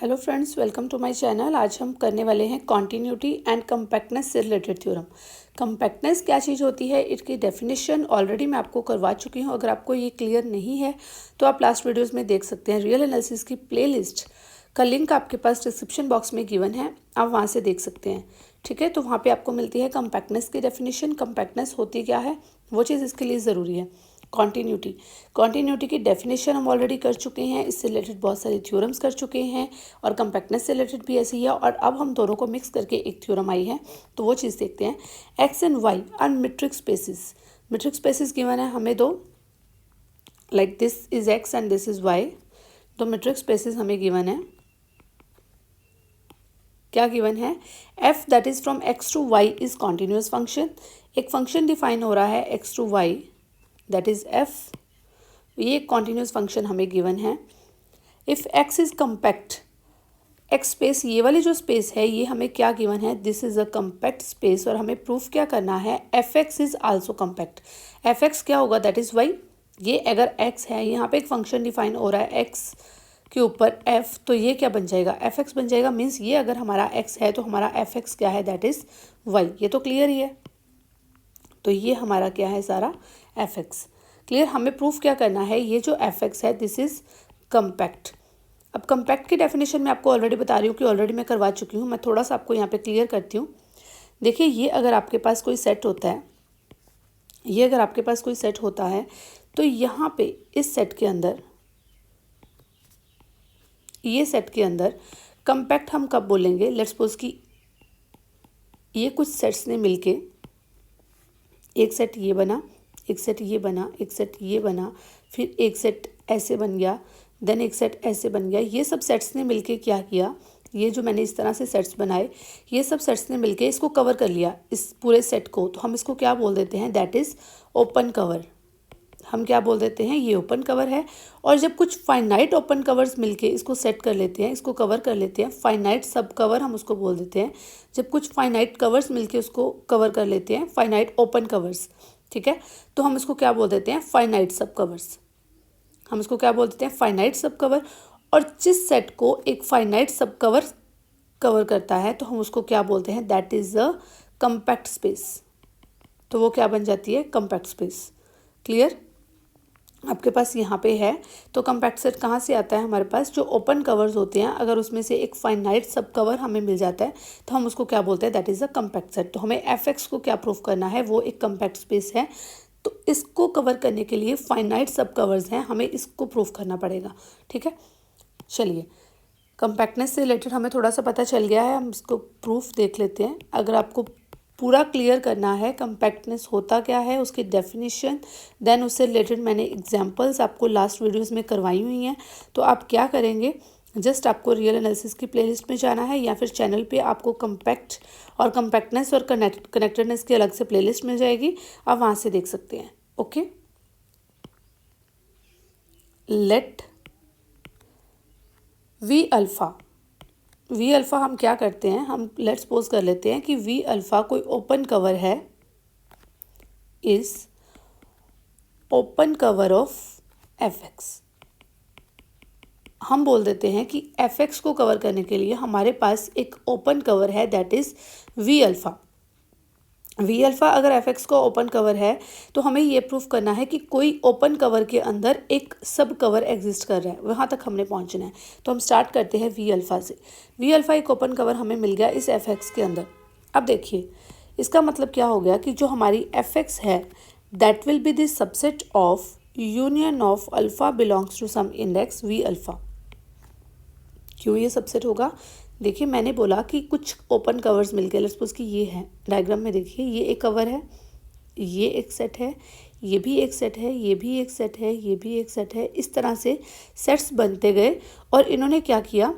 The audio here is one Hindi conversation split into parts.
Hello friends, welcome to my channel. आज हम करने वाले हैं कॉन्टिन्यूटी एंड कम्पैक्टनेस से रिलेटेड थ्योरम। कम्पैक्टनेस क्या चीज़ होती है, इसकी डेफिनेशन ऑलरेडी मैं आपको करवा चुकी हूँ। अगर आपको ये क्लियर नहीं है तो आप लास्ट वीडियोस में देख सकते हैं। रियल एनालिसिस की प्लेलिस्ट का लिंक आपके पास डिस्क्रिप्शन बॉक्स में गिवन है, आप वहाँ से देख सकते हैं। ठीक है, तो वहाँ पर आपको मिलती है कम्पैक्टनेस की डेफिनेशन। कम्पैक्टनेस होती क्या है, वो चीज़ इसके लिए ज़रूरी है। कॉन्टिन्यूटी की डेफिनेशन हम ऑलरेडी कर चुके हैं, इससे रिलेटेड बहुत सारी थ्योरम्स कर चुके हैं और कम्पैक्टनेस से रिलेटेड भी ऐसी है। और अब हम दोनों को मिक्स करके एक थ्योरम आई है, तो वो चीज़ देखते हैं। X and Y are metric spaces. Metric spaces given है हमें दो, like this is X and this is Y. तो मीट्रिक स्पेसिस हमें गिवन है, क्या गिवन है, F that is from X to Y is continuous function. एक फंक्शन डिफाइन हो रहा है X to Y, that is F. ये कॉन्टिन्यूस फंक्शन हमें गिवन है। If X is compact, X space ये वाली जो स्पेस है ये हमें क्या गिवन है, this is a compact space. और हमें प्रूफ क्या करना है, F x is also compact. F x क्या होगा, दैट इज वाई। ये अगर एक्स है, यहाँ पे एक फंक्शन डिफाइन हो रहा है एक्स के ऊपर एफ, तो ये क्या बन जाएगा, एफ एक्स बन जाएगा। मीन्स ये अगर हमारा एक्स है तो हमारा एफ एक्स क्या है, दैट इज वाई। ये तो क्लियर ही है। तो ये हमारा क्या है सारा एफ एक्स क्लियर। हमें प्रूफ क्या करना है, ये जो एफ एक्स है दिस इज कम्पैक्ट। अब कम्पैक्ट की डेफिनेशन मैं आपको ऑलरेडी बता रही हूँ कि ऑलरेडी मैं करवा चुकी हूँ। मैं थोड़ा सा आपको यहाँ पे क्लियर करती हूँ। देखिए, ये अगर आपके पास कोई सेट होता है, ये अगर आपके पास कोई सेट होता है, तो यहाँ पे इस सेट के अंदर, ये सेट के अंदर कम्पैक्ट हम कब बोलेंगे, लेट्स सपोज कि ये कुछ सेट्स ने मिलके एक सेट ये बना, एक सेट ये बना, एक सेट ये बना, फिर एक सेट ऐसे बन गया, देन एक सेट ऐसे बन गया। ये सब सेट्स ने मिलके क्या किया, ये जो मैंने इस तरह से सेट्स बनाए, ये सब सेट्स ने मिलके इसको कवर कर लिया, इस पूरे सेट को। तो हम इसको क्या बोल देते हैं, दैट इज़ ओपन कवर। हम क्या बोल देते हैं, ये ओपन कवर है। और जब कुछ फाइनाइट ओपन कवर्स मिलके इसको सेट कर लेते हैं, इसको कवर कर लेते हैं, फाइनाइट सब कवर हम उसको बोल देते हैं। जब कुछ फाइनाइट कवर्स मिलके उसको कवर कर लेते हैं, फाइनाइट ओपन कवर्स, ठीक है, तो हम इसको क्या बोल देते हैं, फाइनाइट सब कवर्स। हम इसको क्या बोल देते हैं, फाइनाइट सब कवर। और जिस सेट को एक फाइनाइट सब कवर कवर करता है तो हम उसको क्या बोलते हैं, that is a compact space. तो वो क्या बन जाती है, कम्पैक्ट स्पेस। क्लियर, आपके पास यहाँ पे है। तो कम्पैक्ट सेट कहाँ से आता है, हमारे पास जो ओपन कवर्स होते हैं, अगर उसमें से एक फाइनाइट सब कवर हमें मिल जाता है तो हम उसको क्या बोलते हैं, that is a compact set. तो हमें एफ एक्स को क्या प्रूफ करना है, वो एक कम्पैक्ट स्पेस है। तो इसको कवर करने के लिए फाइनाइट सब कवर्स हैं, हमें इसको प्रूफ करना पड़ेगा। ठीक है, चलिए, कम्पैक्टनेस से रिलेटेड हमें थोड़ा सा पता चल गया है, हम इसको प्रूफ देख लेते हैं। अगर आपको पूरा क्लियर करना है कम्पैक्टनेस होता क्या है, उसकी डेफिनेशन, देन उससे रिलेटेड मैंने एग्जांपल्स आपको लास्ट वीडियोस में करवाई हुई हैं, तो आप क्या करेंगे, जस्ट आपको रियल एनालिसिस की प्लेलिस्ट में जाना है या फिर चैनल पे आपको कम्पैक्ट और कम्पैक्टनेस और कनेक्टेडनेस की अलग से प्लेलिस्ट मिल जाएगी, आप वहाँ से देख सकते हैं। Okay, let V alpha, V alpha हम क्या करते हैं, हम लेट्स सपोज कर लेते हैं कि वी अल्फ़ा कोई ओपन कवर है, is open cover of F x. हम बोल देते हैं कि एफ एक्स को कवर करने के लिए हमारे पास एक ओपन कवर है, that is V alpha. V alpha अगर एफ एक्स को ओपन कवर है तो हमें ये प्रूफ करना है कि कोई ओपन कवर के अंदर एक सब कवर एग्जिस्ट कर रहा है, वहाँ तक हमने पहुँचना है। तो हम स्टार्ट करते हैं वी अल्फ़ा से। वी अल्फ़ा एक ओपन कवर हमें मिल गया इस एफ एक्स के अंदर। अब देखिए, इसका मतलब क्या हो गया कि जो हमारी एफ एक्स है that will be the subset of union of alpha belongs to some index V alpha. क्यों ये सबसेट होगा, देखिए मैंने बोला कि कुछ ओपन कवर्स मिलके, लेट्स सपोज कि ये है, डायग्राम में देखिए ये एक कवर है, ये एक सेट है, ये भी एक सेट है, ये भी एक सेट है, ये भी एक सेट है। इस तरह से सेट्स बनते गए और इन्होंने क्या किया,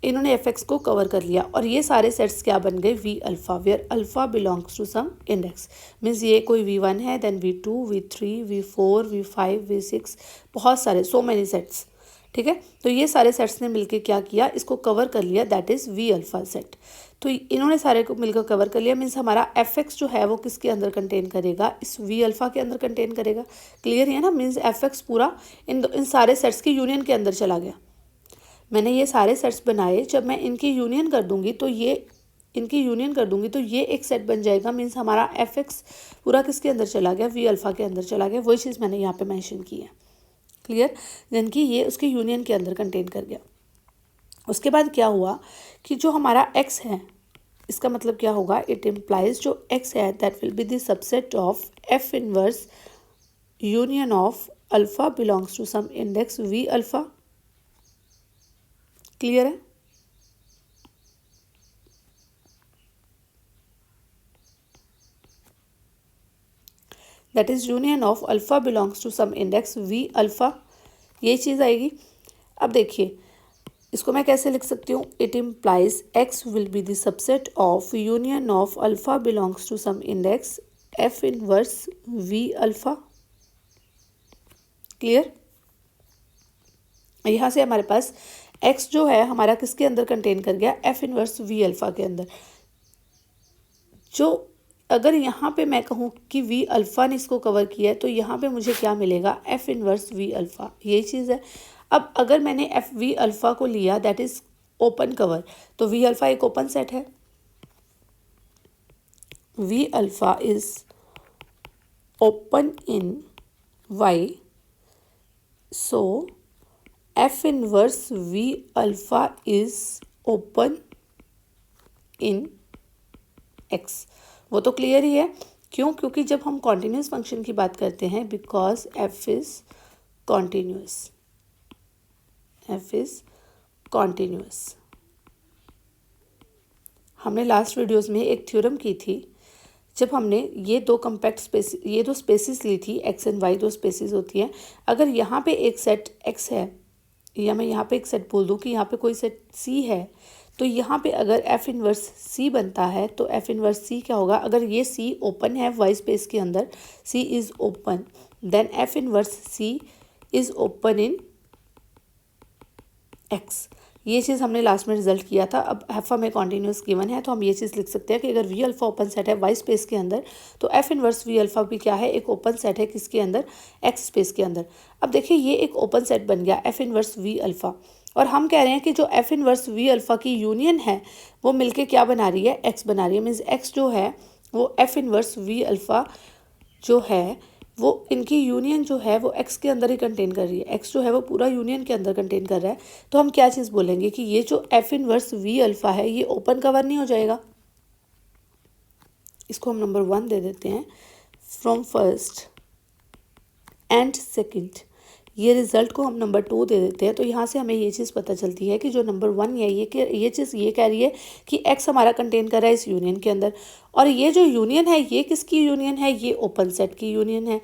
इन्होंने एफ एक्स को कवर कर लिया और ये सारे सेट्स क्या बन गए, V alpha, where alpha belongs to some index. Means ये कोई V1 है, then V2, V3, V4, V5, V6, बहुत सारे, सो मैनी सेट्स। ठीक है, तो ये सारे सेट्स ने मिलके क्या किया, इसको कवर कर लिया, that is V alpha set. तो इन्होंने सारे को मिलकर कवर कर लिया। मीन्स हमारा एफ एक्स जो है वो किसके अंदर कंटेन करेगा, इस वी अल्फ़ा के अंदर कंटेन करेगा। क्लियर है ना, मीन्स एफ एक्स पूरा इन सारे सेट्स की यूनियन के अंदर चला गया। मैंने ये सारे सेट्स बनाए, जब मैं इनकी यूनियन कर दूंगी तो ये एक सेट बन जाएगा। मीन्स हमारा एफ एक्स पूरा किसके अंदर चला गया, वी अल्फ़ा के अंदर चला गया। वही चीज़ मैंने यहाँ पे मेंशन की है। क्लियर, यानी कि ये उसके यूनियन के अंदर कंटेन कर गया। उसके बाद क्या हुआ कि जो हमारा एक्स है, इसका मतलब क्या होगा, इट इम्प्लाइज जो एक्स है that will be the subset of F inverse union of alpha belongs to some index V alpha. Clear है? That is union of alpha belongs to some index V alpha, ये चीज़ आएगी। अब देखिए इसको मैं कैसे लिख सकती हूँ, it implies X will be the subset of union of alpha belongs to some index F inverse V alpha. Clear, यहाँ से हमारे पास x जो है हमारा किसके अंदर कंटेन कर गया, एफ इनवर्स वी अल्फ़ा के अंदर। जो अगर यहाँ पे मैं कहूँ कि वी अल्फ़ा ने इसको कवर किया है तो यहाँ पे मुझे क्या मिलेगा, एफ इनवर्स वी अल्फ़ा, यही चीज़ है। अब अगर मैंने एफ वी अल्फ़ा को लिया दैट इज़ ओपन कवर, तो वी अल्फ़ा एक ओपन सेट है, V alpha is open in Y, so F inverse V alpha is open in X. वो तो क्लियर ही है, क्यों, क्योंकि जब हम कॉन्टिन्यूस फंक्शन की बात करते हैं, because F is continuous, F is continuous. हमने लास्ट वीडियोस में एक थ्योरम की थी, जब हमने ये दो कम्पैक्ट स्पेस, ये दो स्पेसिस ली थी, एक्स एंड वाई दो स्पेसिस होती हैं। अगर यहाँ पे एक सेट एक्स है, या मैं यहाँ पे एक सेट बोल दूँ कि यहाँ पे कोई सेट सी है, तो यहाँ पे अगर एफ इनवर्स सी बनता है तो एफ इनवर्स सी क्या होगा, अगर ये सी ओपन है वाई स्पेस के अंदर, C is open, then F inverse C is open in X. ये चीज़ हमने लास्ट में रिजल्ट किया था। अब एफ हमें कॉन्टिन्यूस गिवन है तो हम ये चीज़ लिख सकते हैं कि अगर वी अल्फ़ा ओपन सेट है वाई स्पेस के अंदर, तो एफ इनवर्स वी अल्फ़ा भी क्या है, एक ओपन सेट है किसके अंदर, एक्स स्पेस के अंदर। अब देखिए ये एक ओपन सेट बन गया एफ इनवर्स वी अल्फ़ा, और हम कह रहे हैं कि जो एफ इनवर्स वी अल्फ़ा की यूनियन है वो मिलके क्या बना रही है, एक्स बना रही है। मीन्स एक्स जो है वो एफ इनवर्स वी अल्फ़ा जो है वो इनकी यूनियन जो है वो एक्स के अंदर ही कंटेन कर रही है, एक्स जो है वो पूरा यूनियन के अंदर कंटेन कर रहा है। तो हम क्या चीज़ बोलेंगे कि ये जो एफ इनवर्स वी अल्फ़ा है ये ओपन कवर नहीं हो जाएगा। इसको हम नंबर 1 दे देते हैं, फ्रॉम फर्स्ट एंड सेकंड। ये रिज़ल्ट को हम नंबर 2 दे देते हैं। तो यहाँ से हमें ये चीज़ पता चलती है कि जो नंबर 1 है ये चीज़ ये कह रही है कि एक्स हमारा कंटेन कर रहा है इस यूनियन के अंदर, और ये जो यूनियन है ये किसकी यूनियन है, ये ओपन सेट की यूनियन है।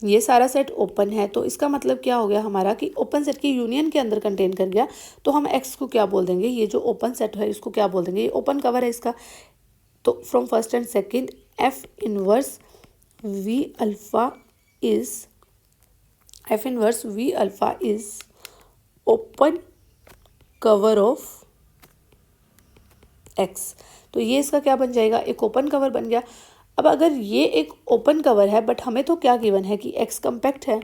ये सारा सेट ओपन है, तो इसका मतलब क्या हो गया हमारा कि ओपन सेट की यूनियन के अंदर कंटेन कर गया। तो हम एक्स को क्या बोल देंगे, ये जो ओपन सेट है इसको क्या बोल देंगे, ये ओपन कवर है इसका। तो from first and second F inverse V alpha is, F inverse V alpha is open cover of X. तो ये इसका क्या बन जाएगा, एक ओपन कवर बन गया। अब अगर ये एक ओपन कवर है बट हमें तो क्या गिवन है कि एक्स कम्पैक्ट है,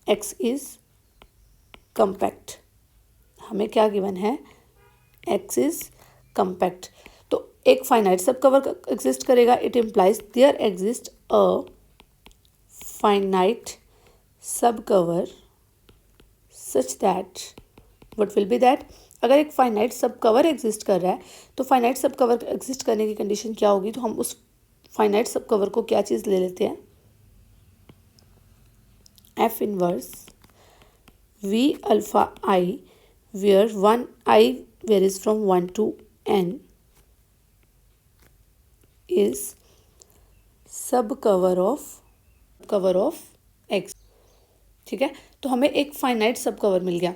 एक्स इज़ कम्पैक्ट, हमें क्या गिवन है, एक्स इज़ कम्पैक्ट। तो एक फाइनाइट सब कवर एग्जिस्ट करेगा, it implies there exist a finite subcover such that, what will be that, अगर एक फाइनाइट सब कवर एग्जिस्ट कर रहा है तो फाइनाइट सब कवर एग्जिस्ट करने की कंडीशन क्या होगी, तो हम उस फाइनाइट सब कवर को क्या चीज़ ले लेते हैं, F inverse V alpha I where one I varies from 1 to n is subcover of X. ठीक है, तो हमें एक फाइनाइट सब कवर मिल गया।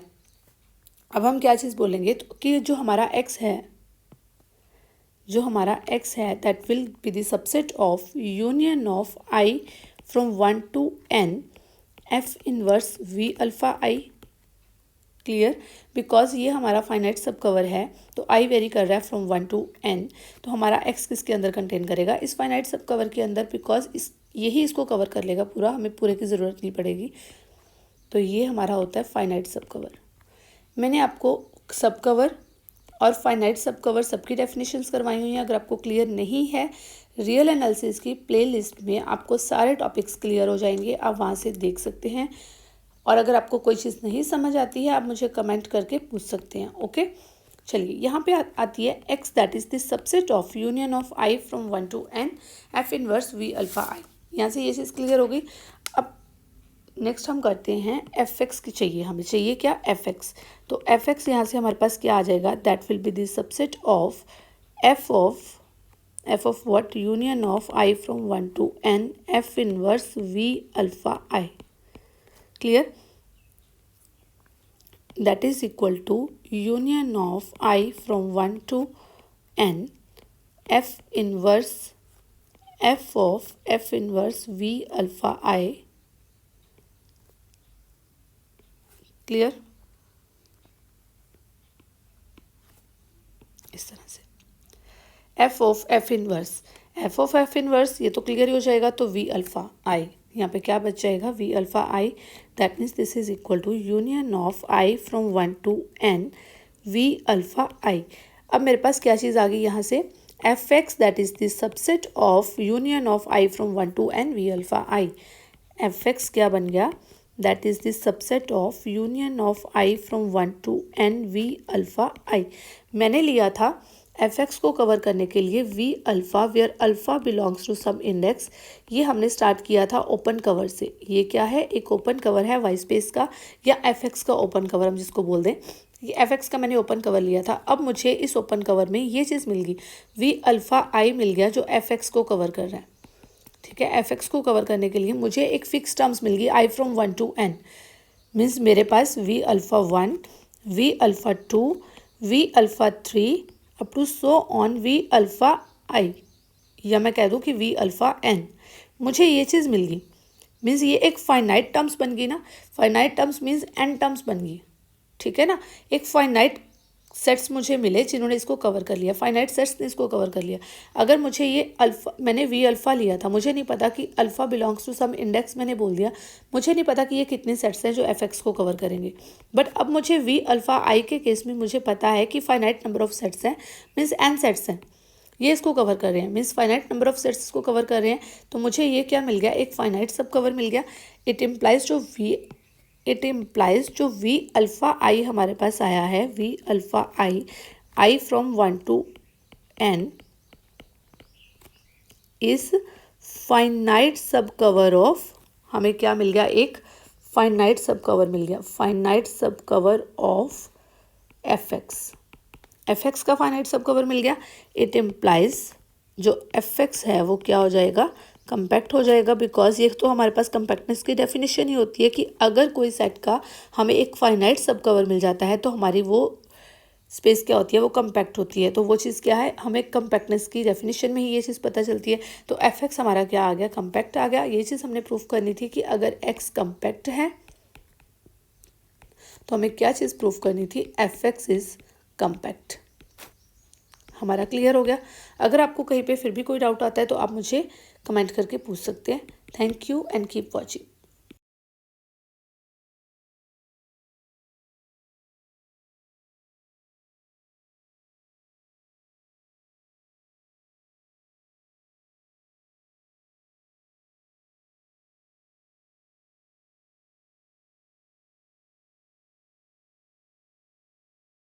अब हम क्या चीज़ बोलेंगे, तो कि जो हमारा एक्स है that will be the subset of union of I from 1 to n F inverse V alpha I. Clear, because ये हमारा फाइनाइट सब कवर है तो आई वेरी कर रहा है फ्रॉम 1 to n, तो हमारा एक्स किसके अंदर कंटेन करेगा, इस फाइनाइट सब कवर के अंदर, बिकॉज यही इसको कवर कर लेगा पूरा, हमें पूरे की ज़रूरत नहीं पड़ेगी। तो ये हमारा होता है फाइनाइट सब कवर। मैंने आपको सब कवर और फाइनाइट सब कवर सबकी डेफिनेशंस करवाई हुई हैं। अगर आपको क्लियर नहीं है रियल एनालिसिस की प्लेलिस्ट में आपको सारे टॉपिक्स क्लियर हो जाएंगे, आप वहाँ से देख सकते हैं। और अगर आपको कोई चीज़ नहीं समझ आती है आप मुझे कमेंट करके पूछ सकते हैं। ओके, चलिए यहाँ पे आती है x that is the subset of union of i from 1 to n f inverse v alpha i। यहाँ से ये चीज़ क्लियर हो गई। अब नेक्स्ट हम करते हैं fx की चाहिए, हमें चाहिए क्या fx। तो fx यहाँ से हमारे पास क्या आ जाएगा, that will be the subset of f of what, union of i from 1 to n f inverse v alpha i। Clear, that is equal to union of I from 1 to n f inverse f of f inverse v alpha I। Clear, इस तरह से f of f इनवर्स ये तो क्लियर ही हो जाएगा। तो v अल्फा i यहाँ पे क्या बच जाएगा, v alpha i, that means this is equal to union of i from 1 to n v alpha i। अब मेरे पास क्या चीज़ आ गई यहाँ से, fx that is the subset of union of i from 1 to n v alpha i। fx क्या बन गया, that is the subset of union of i from 1 to n v alpha i। मैंने लिया था fx को कवर करने के लिए v alpha where alpha belongs to some index. ये हमने स्टार्ट किया था ओपन कवर से। ये क्या है, एक ओपन कवर है वाई स्पेस का या fx का ओपन कवर हम जिसको बोल दें। ये fx का मैंने ओपन कवर लिया था। अब मुझे इस ओपन कवर में ये चीज़ मिल गई, v अल्फ़ा i मिल गया जो fx को कवर कर रहा है। ठीक है, fx को कवर करने के लिए मुझे एक फिक्स टर्म्स मिल गई i from 1 to n। Means मेरे पास v alpha 1, v alpha 2, v alpha 3 up to so on v alpha i, या मैं कह दूँ कि v अल्फ़ा n। मुझे ये चीज़ मिल गई, मीन्स ये एक फाइनाइट टर्म्स बन गई ना। Finite terms means n terms बन गई, ठीक है ना। एक फाइनाइट सेट्स मुझे मिले जिन्होंने इसको कवर कर लिया, फाइनाइट सेट्स ने इसको कवर कर लिया। अगर मुझे ये अल्फ़ा, मैंने v अल्फ़ा लिया था, मुझे नहीं पता कि alpha belongs to some index, मैंने बोल दिया, मुझे नहीं पता कि ये कितने सेट्स हैं जो fx को कवर करेंगे। बट अब मुझे v अल्फ़ा i के केस में मुझे पता है कि फाइनाइट नंबर ऑफ सेट्स हैं, मीन्स n सेट्स हैं, ये इसको कवर कर रहे हैं, means finite number of sets इसको कवर कर रहे हैं। तो मुझे ये क्या मिल गया, एक फाइनाइट सब कवर मिल गया। इट इम्प्लाइज जो v अल्फ़ा i हमारे पास आया है, v alpha i from 1 to n is finite subcover of, हमें क्या मिल गया, एक फाइनाइट सब कवर मिल गया, finite subcover of fx का फाइनाइट सब कवर मिल गया। इट इम्प्लाइज जो fx है वो क्या हो जाएगा, कम्पैक्ट हो जाएगा। बिकॉज ये तो हमारे पास कम्पैक्टनेस की डेफिनेशन ही होती है कि अगर कोई सेट का हमें एक फाइनाइट सब कवर मिल जाता है तो हमारी वो स्पेस क्या होती है, वो कम्पैक्ट होती है। तो वो चीज़ क्या है, हमें कम्पैक्टनेस की डेफिनेशन में ही ये चीज़ पता चलती है। तो fx हमारा क्या आ गया, कम्पैक्ट आ गया। ये चीज़ हमने प्रूफ करनी थी कि अगर x कम्पैक्ट है तो हमें क्या चीज़ प्रूफ करनी थी, fx इज़ कम्पैक्ट। हमारा क्लियर हो गया। अगर आपको कहीं पे फिर भी कोई डाउट आता है तो आप मुझे कमेंट करके पूछ सकते हैं। Thank you and keep watching.